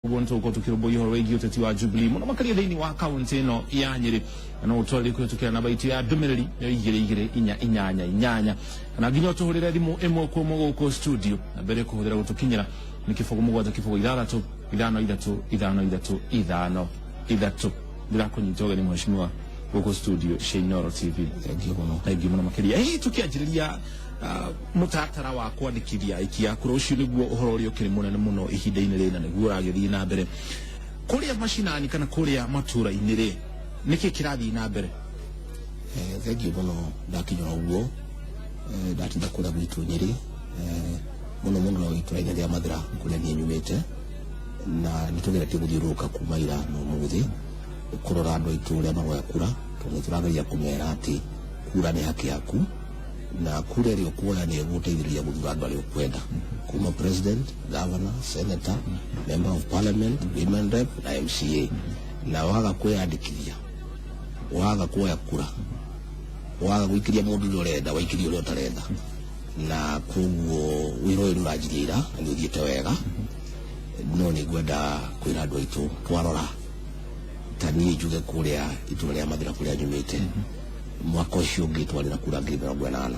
Ubuntu ko tukirbo yo radio tati wa Jubilee muno makali thini wa account ino ya Nyeri na utwali ko tukira na baiti ya dumereri igire inyanya na ginyo tuhurira thimu emo ko mogo ko studio na bere ko hudira gutukinyira nikifogo mugwaza kifogo idano bila kunyitoga ni mheshimiwa ko studio Shenoro TV muno makali tukiajiriria mutatara wa kwandikithia ikia kurucio niguo uhoro uri ukiri munene muno ihinda-ini rina niguo uragithi na mbere kuria mashinani kana kuria matura-ini ri niki kirathi na mbere thengio muno ndakinywa uguo ndatinda kuria gwitu Nyeri muno itura-ini ria Mathira kuria nie nyumite na nitugerete guthiururuka kuma ira no muthi kurora andu aitu ria maroya kura turageria kumera ati kura ni haki yaku na kura rio kuoya ni guteithiriria guthura andu aria ukwenda kuma president, governor, senator, member of parliament, women rep na MCA na waga kwiyandikithia waga kuoya kura waga guikiria mundu uria urenda waikiria uria utarenda na kuguo wiro uyu urajiria ni uthiite wega no ni gwenda kwira andu aitu twarora tani njuge kuria itura ria Mathira kuria nyumite mwaka ucio ngitwarira kura 80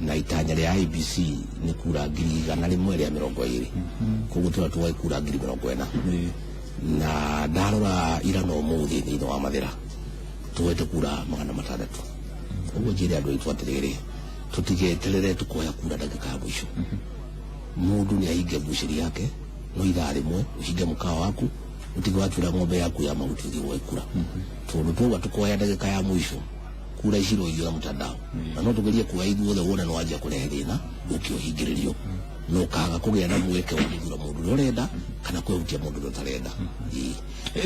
na itanya ria IBC ni kura 120 koguo twatwa kura 40 na ndarora ira no muthi thini wa Mathira tuwete kura 600 koguo njire andu aitu atiriri tutigeterere tukoya kura ndagika ya mwisho mundu ni aige bushiri yake no ithaa rimwe ushige mukao waku utigwatwira ng'ombe yaku ya mahuti thiwe kura tondu tuwa tukoya ndagika ya mwisho kura iciro iyo mutandao na no tugerie kuwa ithuothe wona no wanjia kurehe thina ukiohingiririo no kaga kugia na mweke wa guthura mundu urenda kana kwehutia mundu utarenda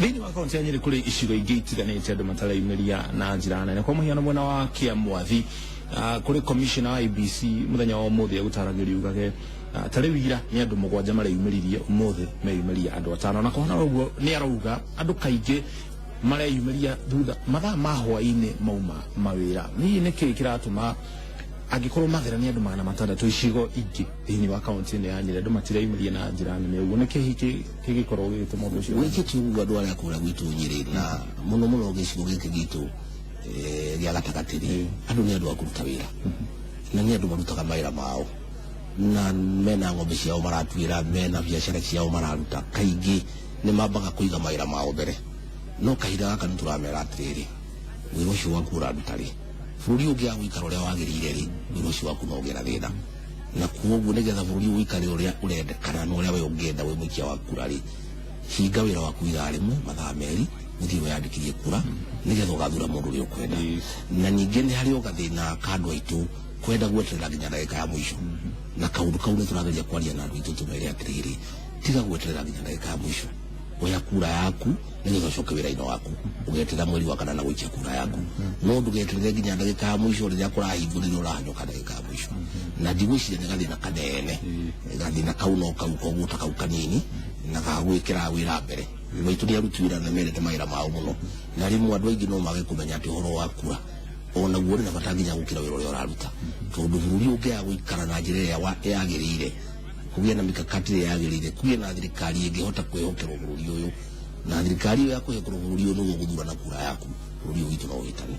thini wa kaunti ya Nyeri kuri icigo ingi itiganite andu mataraimeria na njira nene kwa muhiano mwena wa Kiamwathi kuri commissioner wa IBC muthenya wa umuthi agutaragiria ugage tarewira ni andu mugwanja mareyumiririe umuthi meyumiria andu atano na kuhona uguo ni arauga andu kaingi mareyumiria thutha mathaa ma hwaini mauma mawira ni niki kiratuma agikorwo Mathira ni andu 600 icigo ingi thini wa kaunti ya Nyeri andu matireyumiria na njira nene uguo niki hiki gikorwo gituma undu ucio wikiti uguo andu aria kura gwitu Nyeri na muno gicigo giki gitu gia gatagatiri andu ni andu akuruta wira na ni andu marutaga mawira mao na mena ng'ombe ciao maratwira mena biacara ciao mararuta kaingi ni mambaga kuiga mawira mao mbere no kahinda gaka nituramera atiriri wira ucio waku urarutari bururi ungi agwikara uria wagirire ri wira ucio waku no ugera thina na kuoguo nigetha bururi uikare uria urendekana no uria we ungienda we muikia wa kura ri hinga wira waku ithaa rimwe mathaa meri uthii wiyandikithie kura nigetha ugathura mundu uria ukwenda na ningi ni hari ugathina kandu aitu kwenda gweterera nginya ndagika ya mwisho na kaundu kau ni turageria kwaria na andu aitu tumere atiriri tiga gweterera nginya ndagika ya mwisho oya kura yaku nigetha ucoke wira-ini waku ugeterera mweri wa kana na guikia kura yaku no ndugeterere nginya ndagika ya mwisho riria kurahingurira urahanyoka ndagika ya mwisho na ndigwiciria ni gathina kanene gathina kau no kau koguo ta kau kanini na gagwikira wira mbere waitu ni aruti wira na merete mawira mao muno na rimwe andu aingi no mage kumenya ati uhoro wa kura ona guo na batanginya gukira wira uria uraruta tondu bururi ungia guikara na njira ya yagirire kugia na mikakati yagirire kugia na thirikari ingihota kwehokerwo bururi uyu na thirikari ya kwehokerwo bururi uyu no guthura na kura yaku bururi witu no witani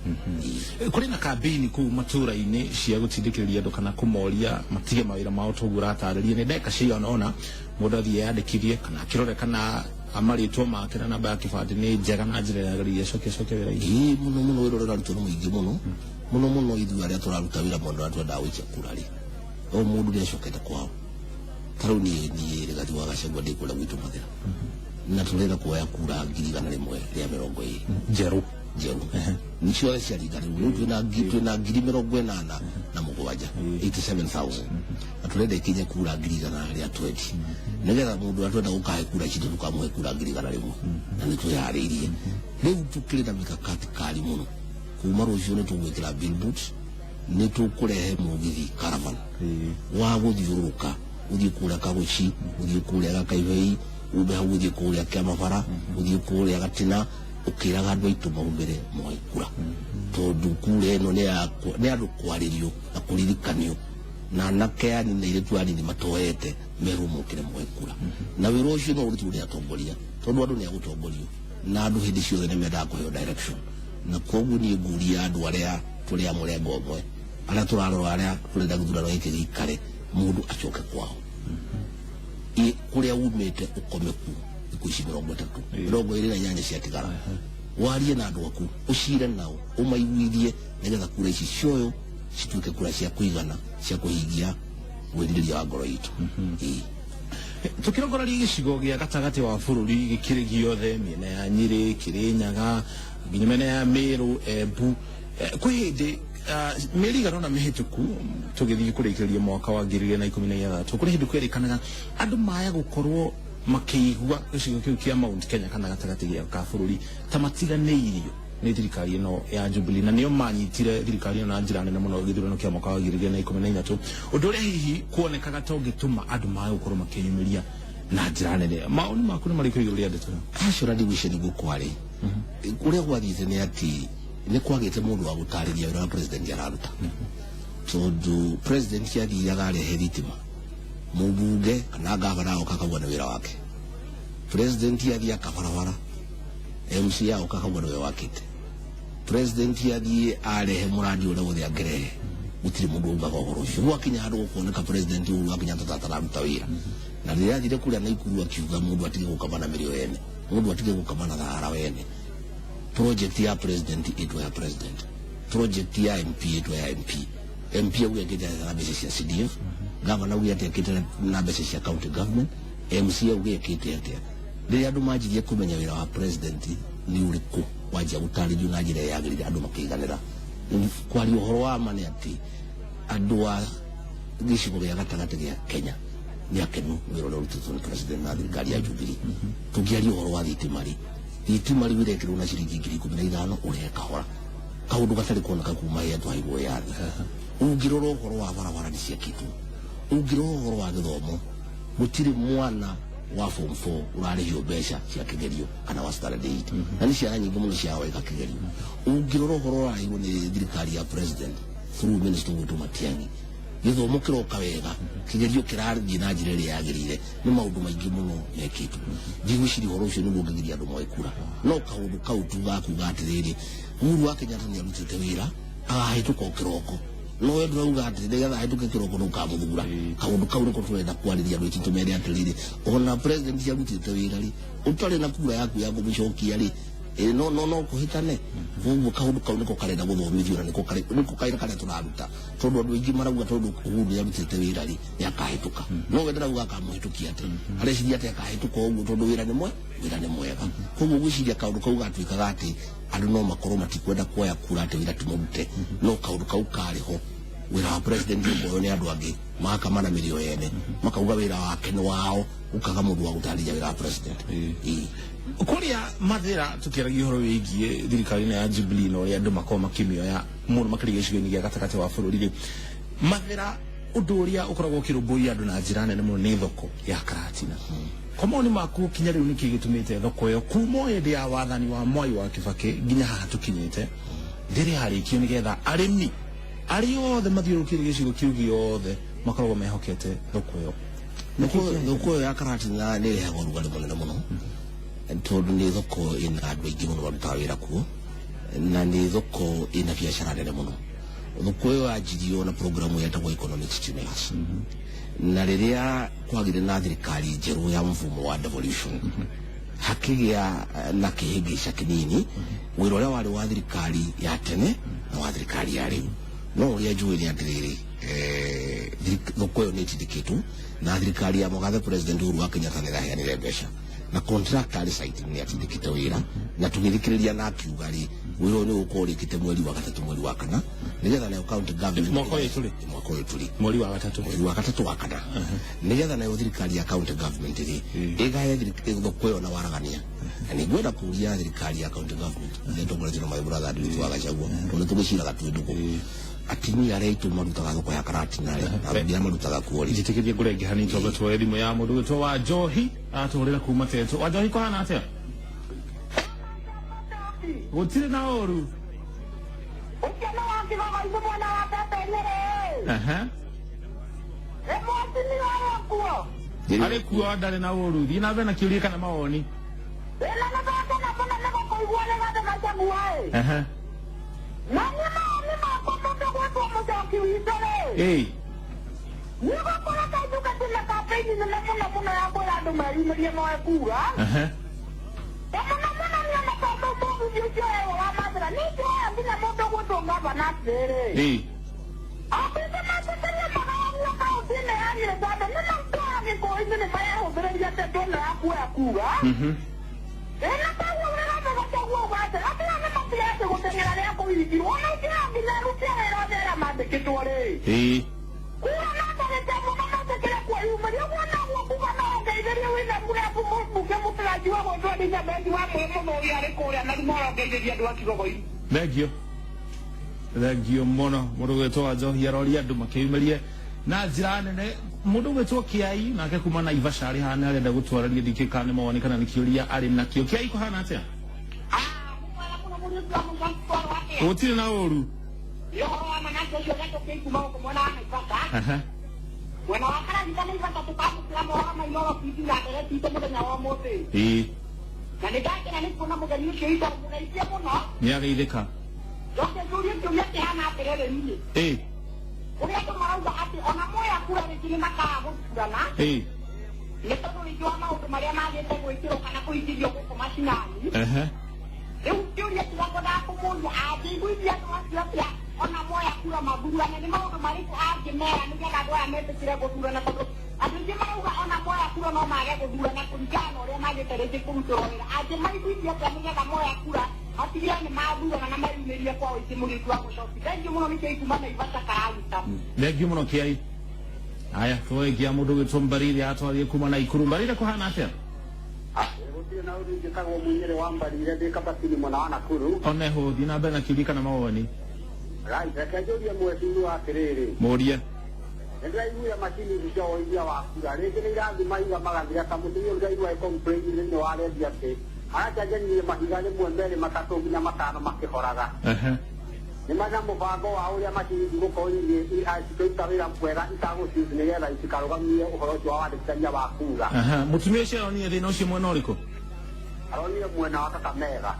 kuri na kampeni ku matura-ini cia gutindikiriria andu kana kumoria matige mawira mao togura ataririe ni ndeka cia ona mundu athie yandikithie kana akirore kana amaritwo make na namba ya kibandi ni njega na njira yagiririe coke wira-ini muno wira uria urarutwo ni muingi muno ithu aria turaruta wira mundu atwenda gwikia kura ri o mundu ni acokete kwao tarau ni rigathi wa Gachagua ndikura gwitu Mathira na turenda kuoya kura 120 njeru nicio ciaringana twina 80,000 na mugwanja 87,000 na turenda ikinye kura 120 nigetha mundu atwenda gukahe kura citu tukamuhe kura 100,000 na nitwihariirie riu tukiri na mikakati kari muno kuma rucio nitugwikira billboard nitukurehe mugithi caravan wa guthiururuka uthie kuria Kaguchi uthie kuria Gakaibei ube hau uthie kuria Kiamabara uthie kuria Gatina ukiraga andu aitu maumbire mwaikura tondu kura ino ni andu kwaririo na kuririkanio na nakea ni ile twani ni matoete merumo kire mwekura na wirosho no uri tuli atombolia tondu andu ni agutombolio na andu hindi ciothe ni menda kuheo direction na koguo ni nguria andu aria tuli amurengo omwe aria turarora aria turenda guthurano giki gikare mundu acoke kwao kuria umite ukomeku ikuici 30 28 ciatigara warie na andu aku ucire nao umaiguithie nigetha kura ici cioyo cituike kura cia kuigana cia kuhingia wiririria wa ngoro itu tukirongora gicigo gia gatagati wa bururi gikiri giothe miena ya Nyeri Kirinyaga nginya miena ya Meru Embu kwihindi meri garona mihituku tugithii kurikiria mwaka wa 2013 kuri hindu kwerikanaga andu maya gukorwo makiigua gicigo kiu kia Mount Kenya kana gatagati gia ka bururi ta matiganeirio ni thirikari no ya Jubilee na nio manyitire thirikari na njira nene muno githurano kia mwaka wa 2013 undu ria hihi kuonekaga to gituma andu maya gukorwo makiyumiria na njira nene maoni maku ni mariko iguru ria ndeto acio radi wisheni gukwari uria gwathite ni ati ni kwagite mundu wa gutariria wira wa president araruta tondu president yathiraga arehe thitima mubunge kana gavana ukakagwa na wira wake president yathia kabarabara MC yao kakagwa na wira wake president yathie arehe muradi ule wothe angerehe gutiri mundu ugaga uhoro ucio gwakinya handu gukuoneka president uyu akinya tatararuta wira na riria thire kuria na ikuru akiuga mundu atige gukamana mirio yene mundu atige gukamana thara wene project ya president itwa ya president project ya MP itwa ya MP uya ngita na bese ya CDF governor uya ngita na bese ya county government MC uya ngita riria andu majirie kumenya wira wa president ni uriku wajia gutarithio na njira yagirire andu makiganira kwari uhoro wa mane ati andu wa gicigo gia gatagati gia Kenya ni akenu wira uri rutitwo ni president na thirikari ya Jubilee tugiari uhoro wa thitimari wirekirwo na ciringi 15,000 ureka hora kaundu gatari kuoneka kuma ya andu aigwo yathi ungirora uhoro wa barabara ni ciakitu ungirora uhoro wa githomo gutiri mwana wa form 4 urarihio mbeca cia kigerio kana wa standard 8 na ni ciana nyingi muno cia wega kigerio ungirora uhoro wa igwo ni thirikari ya president through minister Githu Matiang'i githomo kiroka wega kigerio kirathii na njira iria yagirire ni maundu maingi muno mekitu ndigwiciri horo ucio ni gugiria andu moikura no kaundu kau tuga kuga atiriri Uhuru wa Kenyatta ni arutite wira agahituka kiroko no we ndurauga ati nigetha ahituke kiroko no kamuthura kaundu kau niko turenda kwariria andu itu mere atiriri ona president arutite wira ri utari na kura yaku ya gumicokia ri no kuhitane vuvu kaundu kau niko karenda guthomithio na niko kaira kare turaruta tondu andu ingi marauga tondu Uhuru yarutite wira ri yakahituka no we ndurauga akamuhitukia ati areciria ati akahituka uguo tondu wira ni mwega koguo gwiciria kaundu kau gatuikaga ati andu no makorwo matikwenda kuoya kura ati wira tumurute no kaundu kau kariho wira wa president uyo ni andu angi makamana mirio yene makauga wira wake ni wao ukaga mundu wa gutariria wira wa president kuria mathira tukiragia horo wigie thirikari ya Jubilee no ya andu makoma makimioya mundu makiriga icigo-ini gia gatagati wa bururi ri mathira undu uria ukoragwo ukirumburia andu na njira nene muno ni thoko ya Karatina komoni maku kinya riu niki gitumite thoko yo kumo hindi ya wathani wa Mwai wa Kibaki nginya haha tukinyite ndiri harikio nigetha arimi ari othe mathiurukire gicigo kiu giothe makoragwo mehokete thoko yo thoko ya Karatina ni heho rugari munene muno tondu ni thoko ina andu aingi muno barutaga wira kuo na ni thoko ina biashara nene muno thoko yo yajirio na programu yetagwo economic stimulus na riria kwagire na thirikari njeru ya mfumo wa devolution hakigia na kihingica kinini wira uria wari wa thirikari ya tene na wa thirikari ya riu no uria njui ni atiriri thoko yo ni tindikitu na thirikari ya Mugathe president Uhuru wa Kenyatta ni raheanire mbeca na contractor site ni atindikite wira na tugithikiriria na akiuga ri wira ni ukorikite mweri wa gatatu mweri wa kana nigetha na county government mwako yetuli mweri wa gatatu wa kana nigetha na thirikari ya county government ri igaye thoko yo na waragania ni gwenda kuria thirikari ya county government ndio ngorethio my brother ndi wa gacagua tondu tugicira gatwinduko atini areitu marutaga thoko ya Karatina na ndia marutaga kuori njitikirie ngurenge hani toba twa thimu ya mundu gitwa wa Njohi aturira kuma teto wa Njohi kwana atia gutire na oru ukena wa kibaga ibu mwana wa pepe mere Mwatini wale kuwa. Ale kuwa ndare na uru thina be na kiuria kana mawoni Ela na baka na bona na ko iguale na machagua na ni makomoto kwa moja kiwitole Niko kwa kaji katila kapeni na muna yako ya ndo mari no ekura Muna ni na kwa bobu jio wa madra ni kwa bila moto kwa ngaba na tere Apita matete na kwa utine yani bado na mtoa kwa hizo ni baya ubere ya tena akura Ela tawo na kwa bata apia na mapia kwa tengera ya kwa hivi ona kila bila rutia era dera mate kitore Kuna nata jamu na kile kwa hiyo mali wana kwa na ngaideria wina mura hapo mbuke mutarajiwa kwa ndo ni bendi wa momo yale kwa na mora ngaideria ndo akigo kwa hiyo Thengio mono mundu gwetwo Njohi arori andu makiumerie na njira nene mundu gwetwo Kiai nake kuma na Ivasha ari hana arenda gutwararia ndikikane mawoni kana nikiuria ari nakio Kiai ko hana atia Utire na uru Yo wana nacho yo gato ke kuma ko mwana na ipata Wana wakara ndana ipata tukamu kila mwana na yo piti na tere tito mo na wa mote Na ndake na nikuna mo gani yo ita mo gaisia mo no Ni ageithika Yote juri tu yake hana terere nini Uliato marauga ati ona moya kura ni kile makaa gukura na Leto tulijua mautu maria magete gwikiro kana kuitithio guko mashinani Riu kiuria tigako dako mundu athiguithia twasiatia ona moya kura mathurane ni maundu mariku angimera nigetha andu aya metikire guthurana tondu andu aingi marauga ona moya kura no mage guthurana kuringana na uria magite rĩngĩ kũrutĩrwo wĩra angĩ maiguithia atĩa nigetha moya kura Atiria ni mathurana na mayumiria kwa uici mũrĩtu wa mũcoki thengiũ mũno nĩkĩo kuma na Ivasha kararuta Thengiũ mũno Kiai Aya tũgekia mũndũ gwĩtwo Mbarire atwarie kuma na Ikuru Mbarire kũhana atĩa Gũtirĩ na ũndũ njĩkagwo Mũnyĩrĩ wa Mbarire ndĩ Kabatini mwena wa Nakuru Ona ho thiĩ na mbere na kiuria kana mawoni Reke njũrie mweciria atĩrĩrĩ Mũria Nĩndĩraiguire macini cia wa kura rĩngĩ nĩ irathima iga magathira ta mũtumia ũrĩa complain thĩinĩ wa redio atĩ Arajanjanirie mahiga rĩmwe merĩ matatũ nginya matano makĩhoraga nĩ mana mũbango wa ũrĩa macini gũkorwo cikĩruta wĩra mwega itagũciuthi nĩgetha itikarũgamie ũhoro ũcio wa wandĩkithania wa kura mũtumia ũcio aronire thĩna ũcio mwena ũrĩkũ aronire mwena wa Kakamega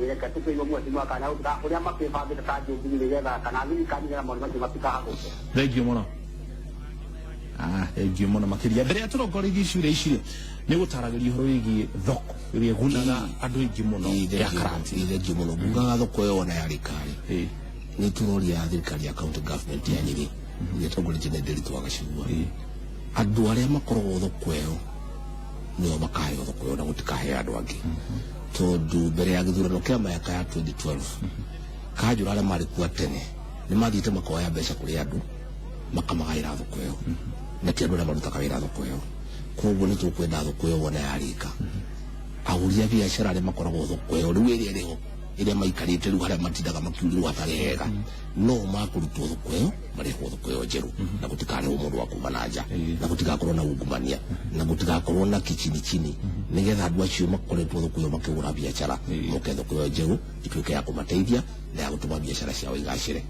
reke tũkĩigua mweciria kana ũrĩa makĩbangĩte ta njũngiri nĩgetha kana thirikari nĩgetha maũndũ macio matikahagũke Thengiũ mũno Thengiũ mũno makĩria mbere ya tũrongoreirie icure ici nĩ gũtaragĩria ũhoro wĩgiĩ thoko ĩrĩa ĩgunaga andũ aingĩ mũno ya Karati Thengiũ mũno ngugaga thoko ĩyo ona ya rikari nĩ turoria thirikari ya county government ya Nyĩrĩ iria tongoretie nĩ Nderitu wa Gachagua andũ arĩa makoragwo thoko ĩyo nĩo makaheo thoko ĩyo na gũtikahe andũ angĩ tondu mbere ya gĩthurano kĩa mĩaka ya 2012 Kanjũra arĩa marĩ kuo tene nĩ mathiĩte makoya mbeca kũrĩ andũ makamagaĩra thoko ĩyo na ti andũ arĩa marutaga wĩra thoko ĩyo koguo nĩ tũkwenda thoko ĩyo wona yarĩka ahũri a biacara arĩa makoragwo thoko ĩyo rĩu ĩrĩa ĩrĩho ĩrĩa maikarĩte rĩu harĩa matindaga makiugĩrwo hatarĩ hega no makũrutwo thoko ĩyo marĩhwo thoko ĩyo njerũ na gũtikarĩhwo mũndũ wa kuma na nja na gũtigakorwo na ungumania na gũtigakorwo na kichini chini nĩgetha andũ acio makoretwo thoko ĩyo makĩgũra biacara moke thoko ĩyo njerũ ĩtuĩke ya kũmateithia na ya gũtũma biacara ciao igacĩre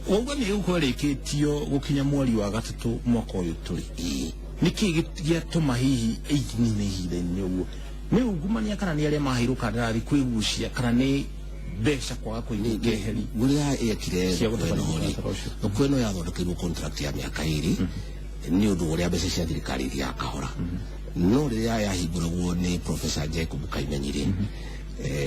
ũguo nĩ gũkũrĩkĩtio gũkinya mweri wa gatatũ mwaka ũyũ tũrĩ nĩkĩ gĩatũma hihi ikinye ihinda-inĩ ũguo nĩ ungumania kana nĩ arĩa maheirwo kandarathi kwĩgucia kana nĩ mbeca kwaga kũingĩra eheri ũrĩa yekire thoko ĩno yathondekeirwo contract ya mĩaka ĩrĩ nĩ ũndũ ũrĩa mbeca cia thirikari ithiaga kahora no rĩrĩa yahingũragwo nĩ Professor Jacob Kaimenyi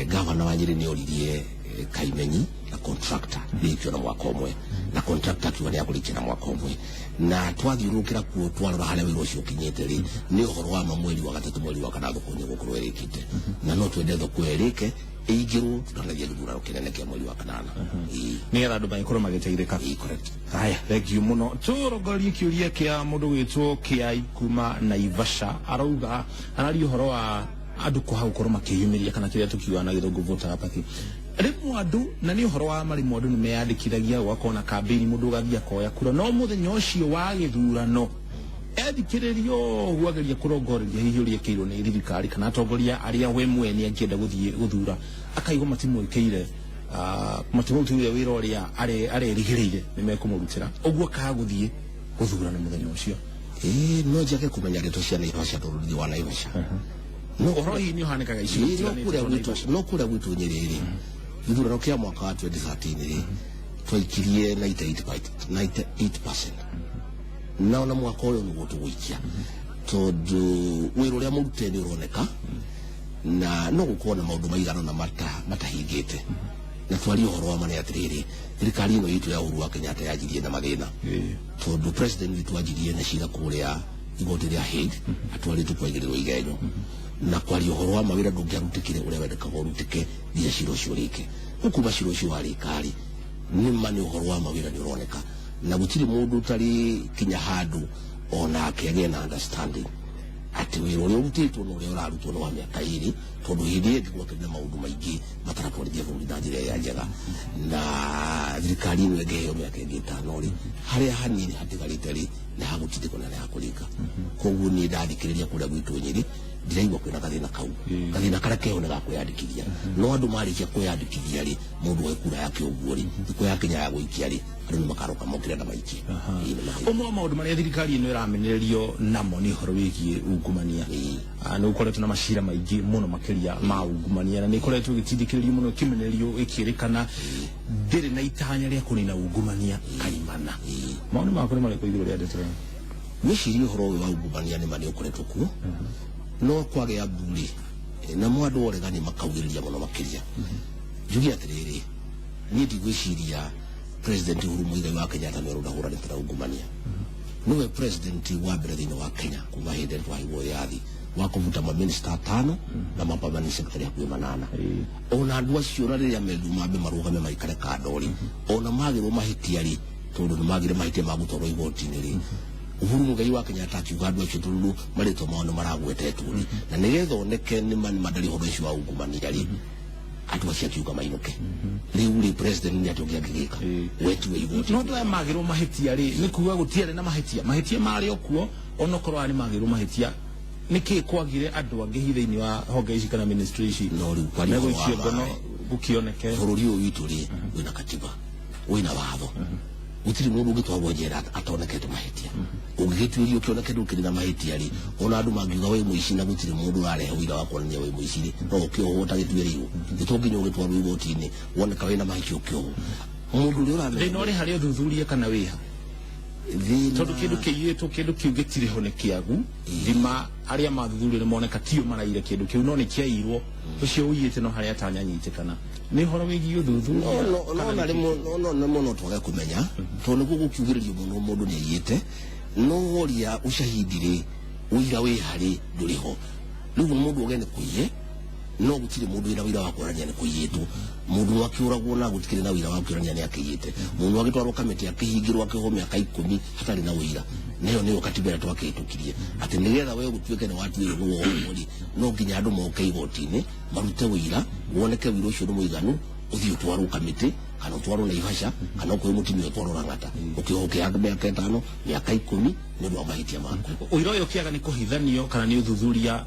gavana wa Nyĩrĩ nĩ oririe Kaimenyi na contractor rĩkio na mwaka ũmwe na contractor akiuga nĩ akũrĩkia na mwaka ũmwe na twathiũrũrũkĩra kuo twarora harĩa wĩra ũcio ũkinyĩte rĩ nĩ ũhoro wa mweri wa gatatũ mweri wa kana thoko nĩ gũkorwo ĩrĩkĩte na no twende thoko ĩrĩke ĩingĩrwo tutanagia gĩthurano kĩnene kĩa mweri wa kanana nĩgetha andũ magĩkorwo magĩteithĩka haya thengiũ mũno tũrongorie kĩũria kĩa mũndũ gwĩtwo Kiai kuma Naivasha arauga araria ũhoro wa andũ kũhaukorwo makĩyumĩria kana kĩrĩa tũkiuga na gĩthũngũ voter apathy rĩmwe andũ na nĩ ũhoro wa marĩmwe andũ nĩ meyandĩkithagia gwakorwo na kambĩini mũndũ ũgathiĩ akoya kura no mũthenya ũcio wa gĩthurano ethikĩrĩrio huageria kũrongoreria hihi ũrĩa kĩirwo nĩ thirikari kana atongoria arĩa we mwene angĩenda gũthiĩ gũthura akaigua matimwĩkĩire matimũrutĩire wĩra ũrĩa arerĩgĩrĩire nĩ mekũmũrutĩra ũguo akaga gũthiĩ guthurana muthenya ucio no njake kumenya rito cia Naivasha turuthi wa Naivasha no horo-ini uhanikaga no kura gwitu Nyeri githurano kia mwaka wa 2013 twaikirie 98%. Naona mwaka uyu nuguo tugwikia tondu wira uria murute ni uroneka na no gukona maundu maigana na matahingite na twari uhoro wa mane atiriri thirikari ino yitu ya Uhuru wa Kenyatta yajirie na mathina tondu president witu ajirie na cira kuria igoti ria Hague atwari tukwaigirwo igenyo na kwari uhoro wa mawira ndungiarutikire uria wendekaga urutike thia cira ucio rike ukuma cira ucio wa rikari ni mani uhoro wa mawira ni uroneka na gutiri mundu tari kinya handu ona akege na understanding ati wira uria urutitwo no uria urarutwo no wa miaka iri tondu hindi yengi gwakena maundu maingi mataratwarithia bũrũri na njĩra ya njega na thirikari ino ĩngĩheo mĩaka ĩngĩ 5 ri haria hanini hatigarĩte ri nĩ hagũtindĩkwo na nĩ hakũrĩka koguo niĩ ndathikĩrĩria kũrĩa gwitũ Nyeri ndiraigua kwĩna gathĩna kau gathĩna karĩa keho nĩ ga kwĩyandĩkithia no andũ marĩkia kwĩyandĩkithia ri mũndũ wa kura yake ũguo ri thikũ ya Kenya ya gũikia ri andũ nĩ makaroka mokĩre na maikie ũmwe wa maũndũ marĩa thirikari ĩno ĩramenererio namo nĩ ũhoro wĩgiĩ ungumania nĩ ũkoretwo na macira maingĩ mũno makĩria ma ungumania na nĩ ĩkoretwo ĩgĩtindĩkĩrĩrio mũno ĩkĩmenererio ĩkĩrĩkana ndĩrĩ na itanya rĩa kũnina ungumania kaimana maũndũ makũ nĩ marĩkũ igũrũ rĩa ndeto gwĩciria ũhoro ũyũ wa ungumania nĩ ma nĩ ũkoretwo kuo no kwagĩa mburi na mwandu oregani makaugĩrĩria mũno makĩria njuge atĩrĩrĩ niĩ ndigwĩciria president Uhuru Muigai wa Kenyatta nĩ ũrahũranĩra ungumania niwe president wa mbere thĩinĩ wa Kenya kuma hĩndĩ twahigwo yathi wa kũvuta maminista 5 na mapamani secretary hakuhĩ 8 ona andũ acio na rĩrĩa mendu mambe marũgame maikare kandori ona magĩrwo mahĩtia rĩ tondũ nĩ magĩre mahĩtia ma gũtwarwo igoti-inĩ rĩ Uhuru Muigai wa Kenyatta akiuga andũ acio tũruru marĩtwo mao nĩ maragwetetwo na nĩgetha oneke nĩ mandari ũhoro ũcio wa ungumania rĩ andũ acio akiuga mainũke rĩu rĩ president nĩ atĩ ũngĩagĩgĩka wetu igoti no ndaya magĩrwo mahĩtia rĩ nĩ kuuga gũtiarĩ na mahĩtia marĩ o kuo ona korwo arĩ magĩrwo mahĩtia nĩkĩ kwagire andũ angĩ thĩinĩ wa honge ici kana ministry ici no rĩu kwari ngono gũkĩoneke bũrũri ũyũ witũ rĩ wĩna katiba wĩna watho gutiri mundu ungitwarwo njera atonekete mahĩtia ũngĩgĩtuĩrio kĩoneke ndũkĩrĩ na mahĩtia rĩ ona andũ mangiuga we mũici na gutiri mundu ũrarehe ũira wa kuonania we mũici rĩ no ũkĩohwo ũtagĩtuĩrĩirwo nĩtũnginya ũgĩtwarwo igoti-inĩ woneka wĩna mahĩtia ũkĩohwo mundu ũrĩa ũramenya thĩna ũrĩ harĩa ũthuthuria kana wĩha tondu kindu kĩiyĩtwo kĩndũ kĩu gĩtirĩ ho nĩ kĩagu thima arĩa mathuthurire moneka tio maraire kĩndũ kĩu no nĩ kĩairwo ũcio ũiyĩte no harĩa atanyanyitĩkana nĩ horo wĩgiĩ ũthuthuria no mũno twage kũmenya tondũ nĩguo gũkiugĩrĩrio mũno mũndũ nĩ aiyĩte no woria ushahidi rĩ ũira wĩ harĩ ndũrĩ ho rĩu mũndũ ũgene kũiye no gũtirĩ mũndũ wĩna wĩra wa kuonania nĩ kũiyĩtwo mũndũ akĩũragwo na gũtikĩrĩ na wĩra wa kuonania nĩ akĩiyĩte mũndũ agĩtwarwo kamĩtĩ akĩhingĩrwo akĩhwo mĩaka 10 hatarĩ na wĩra nayo nĩyo katiba ĩrĩa twakĩhĩtũkirie atĩ nĩgetha we gũtuĩke nĩ watuĩrwo nĩ wohori no nginya andũ moke igoti-inĩ marute wĩra woneke wĩra ũcio nĩ mũiganu ũthiĩ ũtwarwo kamĩtĩ kana ũtwarwo Naivasha kana ũkũrĩ mũtumia ũtwarwo Lang'ata ũkĩohwo kĩanga mĩaka 5 mĩaka 10 nĩ ũndũ wa mahĩtia maku ũira ũyũ ũkĩaga nĩ kũhithanio kana nĩ ũthuthuria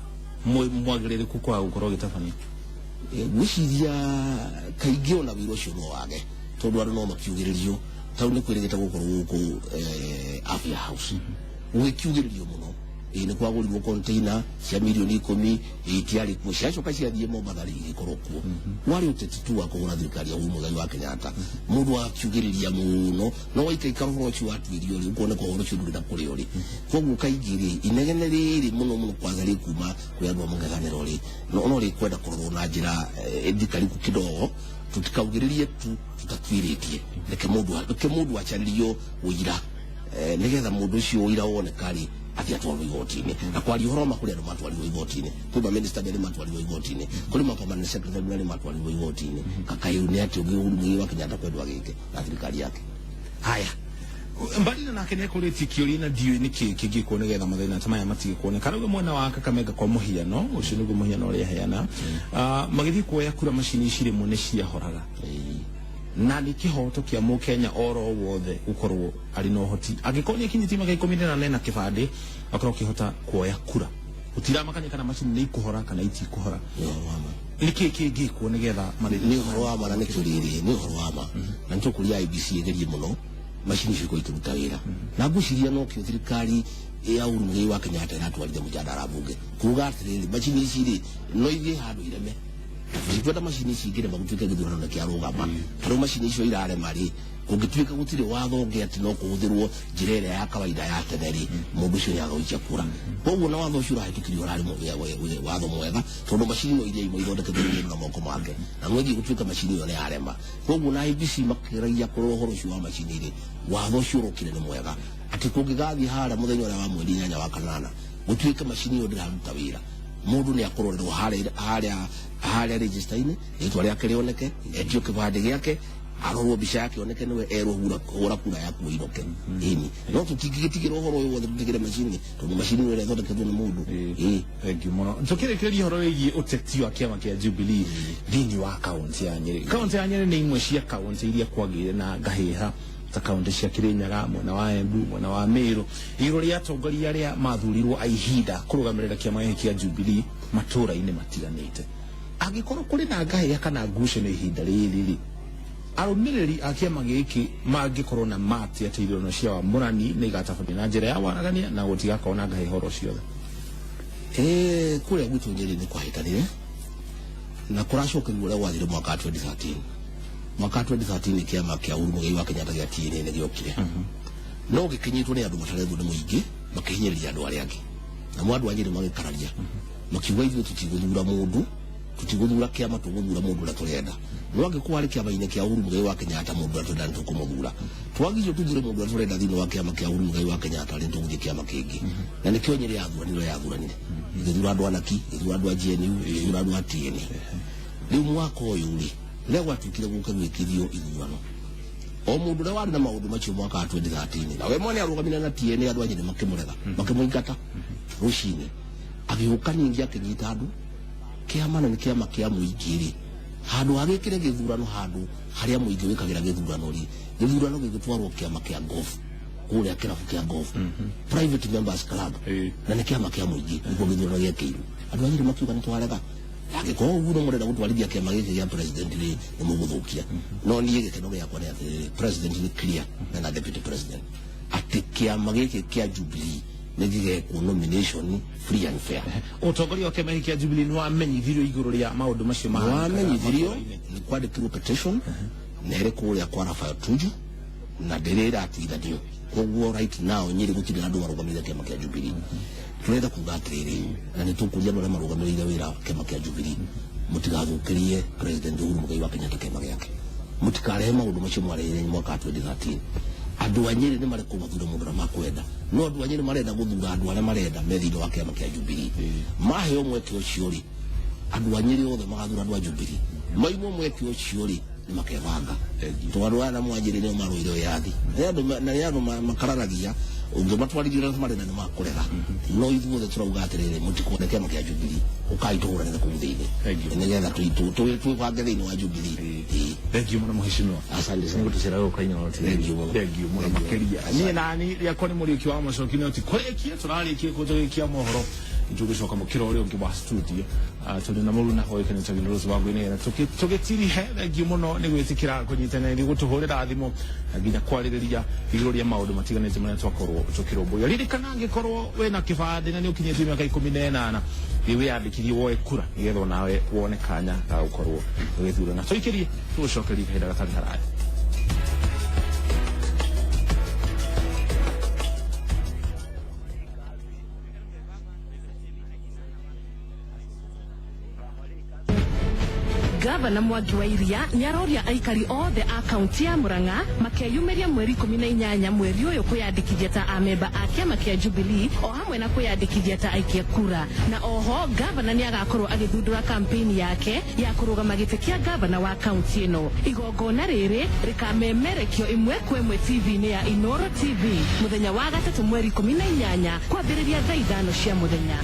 mwagĩrĩrĩku kwa gũkorwo gĩtabania gwĩciria kaingĩ ona wĩra ũcio no wage tondũ andũ no makiugĩrĩrio tau nĩ kwĩrĩgĩte gũkorwo gũkũ Afya House gũgĩkiugĩrĩrio mũno nĩ kwagũrirwo container cia mirioni 10 itiarĩ kuo ciacoka ciathiĩ Mombatha igĩkorwo kuo warĩ ũteti tu wa kũgũra thirikari ya Uhuru Muigai wa Kenyatta mũndũ akiugĩrĩria mũno no waikaikara ũhoro ũcio watuĩrio rĩ ũkuoneka ũhoro ũcio ndũrĩ na kũrĩ ũrĩ koguo kaingĩ rĩ inegene rĩrĩ mũno kwanza rĩ kuma kwĩ andũ a mũng'ethanĩro rĩ no rĩkwenda kũrorwo na njĩra thikariku kidogo tutikaugĩrĩrie tu tutatuĩrĩtie reke mũndũ acharĩrio ũira nĩgetha mũndũ ũcio ũira woneka rĩ athiatwarwo igoti-inĩ na kwaria ũhoro makũrĩ andũ matwarirwo igoti-inĩ kwĩ minister mbere matwarirwo igoti-inĩ kũrĩ mapamani secretary mbere matwarirwo igoti-inĩ kakairu nĩ atĩ ũngĩ Uhuru Muigai wa Kenyatta kwendwa gĩke na thirikari yake haya mbalina nake nĩ kũrĩtie kĩũria na ndiũĩ nĩkĩ kĩngĩkwo nĩgetha mathĩna ta maya matige kuoneka rĩu mwena wa Kakamega kwa mũhiano ũcio nĩguo mũhiano ũrĩa heana magĩthiĩ kuoya kura macini ici rĩmwe nĩ ciahoraga na nĩ kĩhoto kĩa mũkenya oro wothe gũkorwo arĩ na ũhoti angĩkorwo nĩ kinyĩtie mĩaka 14 na kĩbandĩ akorwo kĩhota kuoya kura gũtiramakania kana macini nĩ ikũhora kana itikũhora nĩkĩ kĩngĩkwo nĩgetha nĩ ũhoro wa ma na nĩ kĩrĩrĩ nĩ ũhoro wa ma na nĩtũkũria IEBC ĩgerie mũno machini ciko ituruta wira na guciria no kio thirikari ya Uhuru wa Kenyatta na twalide mujadala bunge kuga atiriri machini ici no ithie handu ireme zitweta machini ici ngire bagutwike githurano na kiarugama ro machini icio irare mari kungituika gutire watho ngi ati no kuhuthirwo njirere ya kawaida ya teneri mundu cio yagawikia kura koguo na watho cio rahitukiri urari watho mwega tondu machini no iria imo ithondeketwo na moko make na mwengi gutuika machini yo ne arema koguo na IBC makiragia kurohoro cio wa machini ri watho cio rokire ni mwega ati kungigathi hara muthenya wa mweri 8 wa kanana gutuika machini yo ndiraruta wira mundu ni akororerwo haria register ine etwa ria kirioneke etio kibande giake arorwo bica yake oneke niwe erwo hura kura yaku iroke ini no tutigire horo yo wothe tutigire machini tondu machini wele thondeketwo ni mundu thank you muno tukirekeria horo wigi uteti wa kiama kia Jubilee thini wa kaunti ya Nyeri ni imwe cia kaunti iria kwagire na ngahiha ta kaunti cia Kirinyaga mwena wa Embu mwena wa Meru iguru ria atongoria aria mathurirwo aihinda kurugamirira kiama kia Jubilee matura-ini matiganite agikorwo kuri na ngahiha kana ngucanio ihinda riri arumiriri akiama giki mangikorwo na mati atiriro cia wa Murani ni gatabathi na njira ya waragania na gutigakona ngahe horo ciothe kuria gwitu Nyeri ni kwahitanire na kuracokerio uria gwathire mwaka 2013 kiama kia Uhuru Muigai wa Kenyatta gia TNA ni giokire no gikinyitwo ni andu matarethwo ni muingi makihinyiriria andu aria angi na mwandu anyiri magikararia makiuga ithuĩ tutiguthura mundu tutiguthura kiama tuguthura mundu na turenda nwange kwari kiama ine kia Uhuru Muigai wa Kenyatta mundu atunda ntukumuthura twagizwe tuthure mundu aturenda thini wa kiama kia Uhuru Muigai wa Kenyatta ri tuguthie kiama kingi na ni kyo Nyeri yathuranire ithura andu anaki ithura andu a GNU ithura andu a TNA riu mwaka uyu ri lewa tukire guka gwikithio ithurano o mundu ria wari na maundu macio mwaka 2013 na we mwene arugamina na TNA andu a Nyeri makimurega makimuingata rucini agiuka ningi akinyita andu kiama na kiama kia muingiri handu agikire githurano handu haria muingi wikagira githurano gigitwarwo kiama kia golf kuria kirabu kia golf private members club na ni kiama kia muingi ngo githurano gia kiru andu anyiri makiuga ni twarega agiko uguo murenda gutwarithia kiama giki gia president ni muguthukia no nie gikeno giakwa ni ati president ni clear na deputy president ati kiama giki kia Jubilee nigige ku nomination free and fair utongoria wa kiama giki kia Jubilee no amenyithirio iguru ria maundu macio ma amenyithirio ni kwandikirwo petition na ire kuria kwa Rafael Tuju na ndirira atithanio koguo right now Nyeri gutire andu marugamire kiama kia Jubilee turenda kuga atiriri na ni tukuria no marugamire wira kiama kia Jubilee mutigathukirie president Uhuru Muigai wa Kenyatta kiama giake mutikarehe maundu macio mwarire mwaka 2013 andu a Nyeri ni mareko mathura mundu na makwenda no andu a Nyeri marenda guthura andu aria marenda methino wa kiama kia Jubilee mahe omweke ucio ri andu a Nyeri othe magathura andu a Jubilee maimo mweke ucio ri ni makebanga twandu ana mwanjiri ni maruire yathi na andu makararagia unge matwarigira marenda ni makurega no ithuothe turauga atiriri mutikone kiama kia Jubilee ukaituhura ni kumuthiini nigetha tuibange thiini wa Jubilee thank you muno muheshimiwa asante sana gutucira go kainyo thank you muno makiria ni nani ria koni muriuki wa macokini oti korekie turarikie kujogikia mohoro njugicoka mukiro uri ungi wa studio tuli na muru na hoikene tagino ruzu wangu ine tugitiri he thank you muno ni gwitikira kunyitana ni gutuhurira thimo nginya kwaririria iguru ria maundu matiganite maria twakorwo tukiromboya ririkana ngikorwo we na kibande na ni ukinyite miaka 18 iwe yandikithie woe kura nigetho nawe wone kanya ga gukorwo ugithurana tuikirie tucokerie kahinda gatari haraya Gavana Mwangi wa Iria nyaroria aikari othe a kaunti ya Murang'a makeyumiria mweri 18 mweri uyu kuyandikithia ta amemba a kiama kia Jubilee o hamwe na kuyandikithia ta aikia kura na oho gavana ni agakorwo agithundura kampeni yake ya kurugama giti kia gavana wa kaunti ino igongona riri rikamemerekio imwe kwa imwe TV-ini ya Inoro TV muthenya wa gatatu mweri 18 kwambiriria thaa 5 cia muthenya.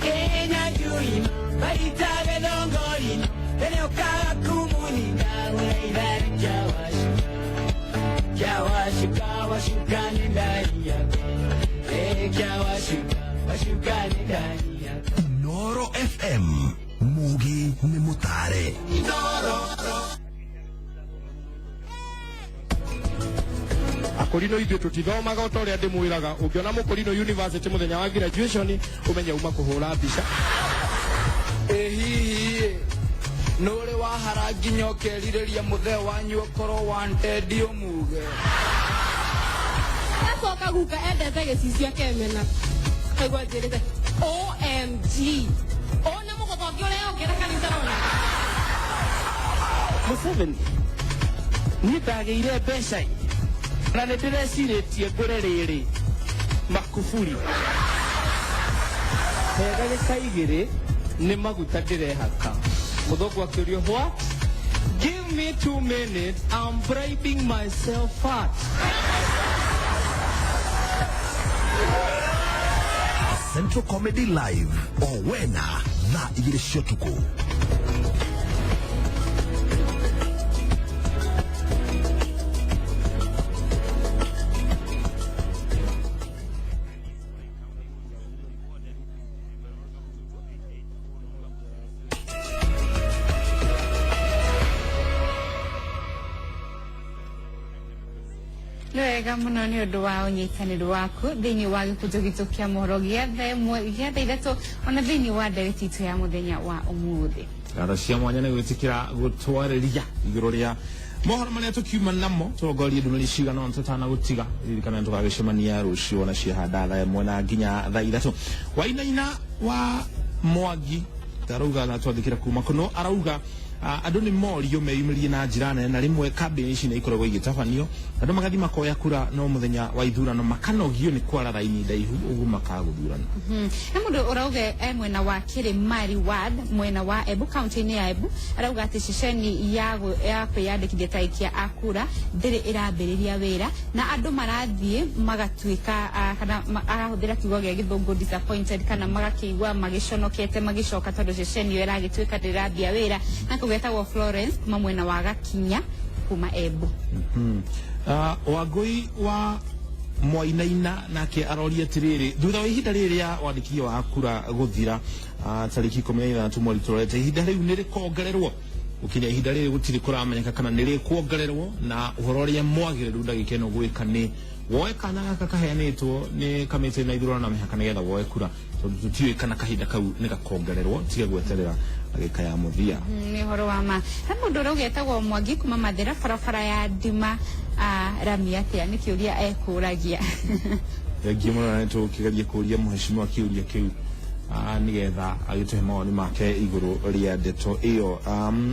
Kenya Juima, Baita Belongorino, FM Mugi ni Mutare. Akorino ithu tutithomaga utoria ndimwiraga ungiona Mukorino University muthenya wa graduation umenya uma kuhura mbica hihi nuri wahara nginya ukeririria muthe wanyu ukorwo wanted umuge acoka guka endete gicicio kemena kaigua njirite OMG ona mugothongi uria ongera kanitha rona Museveni ni ndageire mbeca na nä ndä recirä ngå rä Makufuri hega gä kaigä rä nä maguta ndä rehaka må thångu akä rio what give me 2 minutes I'm bribing myself fat Central Comedy Live Owena na igire shotuko. Wega muno ni undu wa unyitaniri waku thiini wa gikundi gitu kia mohoro giathe imwe giathe ithatu ona thiini wa ndereti itu ya muthenya wa umuthi ara cia mwanya ni gwitikira gutwariria iguru ria mohoro maria tukiuma namo turongorie ndumiri cigana ona tutana gutiga ririkana tukagicemania rucio na ciahanda thaa imwe na nginya thaa ithatu wainaina wa Mwangi tarauga na twandikira kuma kuno arauga andu ni morio meyumirie na njira nene na rimwe kambini ici ni ikoragwo igitabanio andu magathi makoya kura no muthenya wa ithurano makanogio ni kwara raini ndaihu uguo makaguthurana na mundu urauga mwena wa Kirimari ward mwena wa Embu county ni ya Embu arauga ati ceceni ya kwiyandikithia taikia akura ndiri irambiriria wira na andu marathie magatuika kana arahuthira kiugo gia githungu disappointed kana magakiigua magiconokete magicoka tondu ceceni yo iragituika ndirambia wira na wetagwo Florence kuma mwena wa Gakinya kuma Embu Wangui wa Mwainaina nake aroria tiriri thutha wa ihinda riri ya wandikio wa kura guthira tariki 13 mweri turete ihinda riu ni rikongererwo ukinya ihinda riri gutiri kuramenyeka kana ni rikuongererwo na uhoro ria mwagiriru ndagikeno gwika ni woe kana gaka kaheanitwo ni kamite na ithurano na mihaka nigetha woe kura tutiwe kana kahinda kau ni gakongererwo tige gweterera agika ya muthia ni horo wa ma he mundu ugetagwo Mwangi kuma Mathira barabara ya Ndima rami atia ni kiuria ekuragia ngimona na tukigeria kuria muheshimiwa kiuria kiu nigetha agituhe mawoni make iguru ria ndeto iyo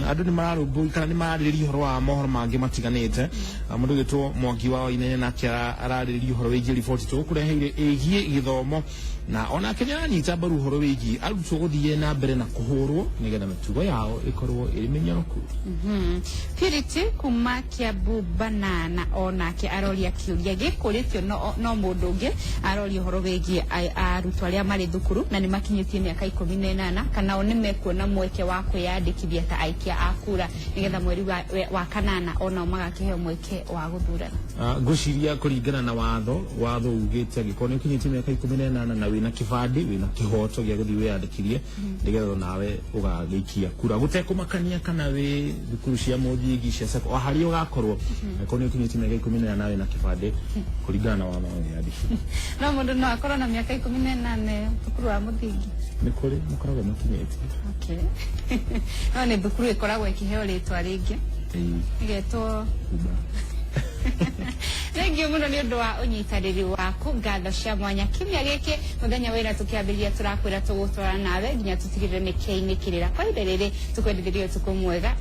andu ni mararumbu kana ni maraririria horo wa mohoro mangi matiganite mundu gitwo Mwangi wa Wainaina nake araririria horo wigie report tu kureheire egie githomo na ona Kenya nyita baru horo wigie arutwo guthie na mbere na kuhurwo nigetha mitugo yao ikorwo iri menyoroku Purity kuma Kiambu Banana onake aroria kiuria gikuritio no mundu ungi aroria horo wigie arutwo aria mari thukuru na ni makinyitie miaka 18 kana one mekuona mweke wa kwiyandikithia ta aikia akura nigetha mweri wa kanana ona magakiheo mweke wa guthurana nguciria kuringana na watho ugite gikoni ukinyitie miaka 18 na wina kibandi wina kihoto gia guthii wiyandikithie nigetha nawe ugagikia kura gutekumakania kana wi thukuru cia muthingi cia sako ahari ugakorwo gikoni ukinyitie miaka 18 na wina kibandi kuringana na watho wiyandikithie no mundu no akorwo na miaka 18 thukuru wa muthingi ni kuri mukoragwo mukinyete no ni thukuru ikoragwo ikiheo ritwa ringi igetwo Thank you muno ni undu wa unyitariri waku ngatho cia mwanya kimya giki muthenya wira tukiambiria turakwira tugutwara nawe nginya tutigirire mikei-ini kirira kwa ihinda riri tukwendereria utuku mwega